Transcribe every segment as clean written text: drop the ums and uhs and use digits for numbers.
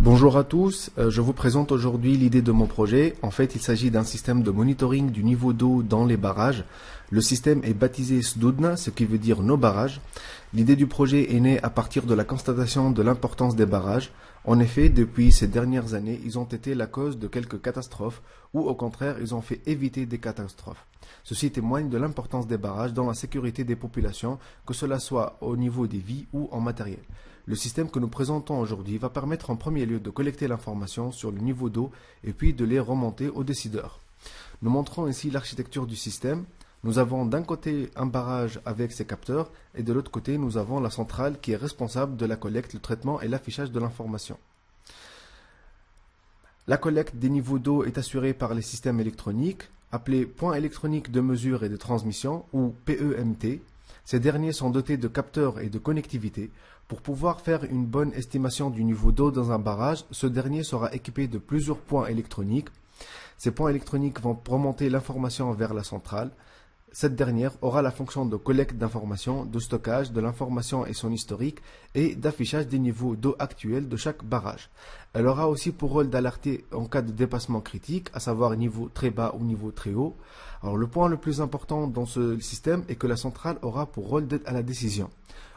Bonjour à tous, je vous présente aujourd'hui l'idée de mon projet. En fait, il s'agit d'un système de monitoring du niveau d'eau dans les barrages. Le système est baptisé SDUDNA, ce qui veut dire nos barrages. L'idée du projet est née à partir de la constatation de l'importance des barrages. En effet, depuis ces dernières années, ils ont été la cause de quelques catastrophes ou au contraire, ils ont fait éviter des catastrophes. Ceci témoigne de l'importance des barrages dans la sécurité des populations, que cela soit au niveau des vies ou en matériel. Le système que nous présentons aujourd'hui va permettre en premier lieu de collecter l'information sur le niveau d'eau et puis de les remonter aux décideurs. Nous montrons ici l'architecture du système. Nous avons d'un côté un barrage avec ses capteurs et de l'autre côté nous avons la centrale qui est responsable de la collecte, le traitement et l'affichage de l'information. La collecte des niveaux d'eau est assurée par les systèmes électroniques appelés points électroniques de mesure et de transmission ou PEMT. Ces derniers sont dotés de capteurs et de connectivité. Pour pouvoir faire une bonne estimation du niveau d'eau dans un barrage, ce dernier sera équipé de plusieurs points électroniques. Ces points électroniques vont remonter l'information vers la centrale. Cette dernière aura la fonction de collecte d'informations, de stockage de l'information et son historique et d'affichage des niveaux d'eau actuels de chaque barrage. Elle aura aussi pour rôle d'alerter en cas de dépassement critique, à savoir niveau très bas ou niveau très haut. Alors le point le plus important dans ce système est que la centrale aura pour rôle d'aide à la décision.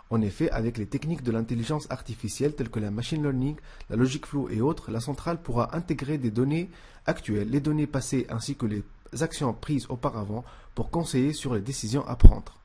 En effet, avec les techniques de l'intelligence artificielle telles que la machine learning, la logic flow et autres, la centrale pourra intégrer des données actuelles, les données passées ainsi que les actions prises auparavant pour conseiller sur les décisions à prendre.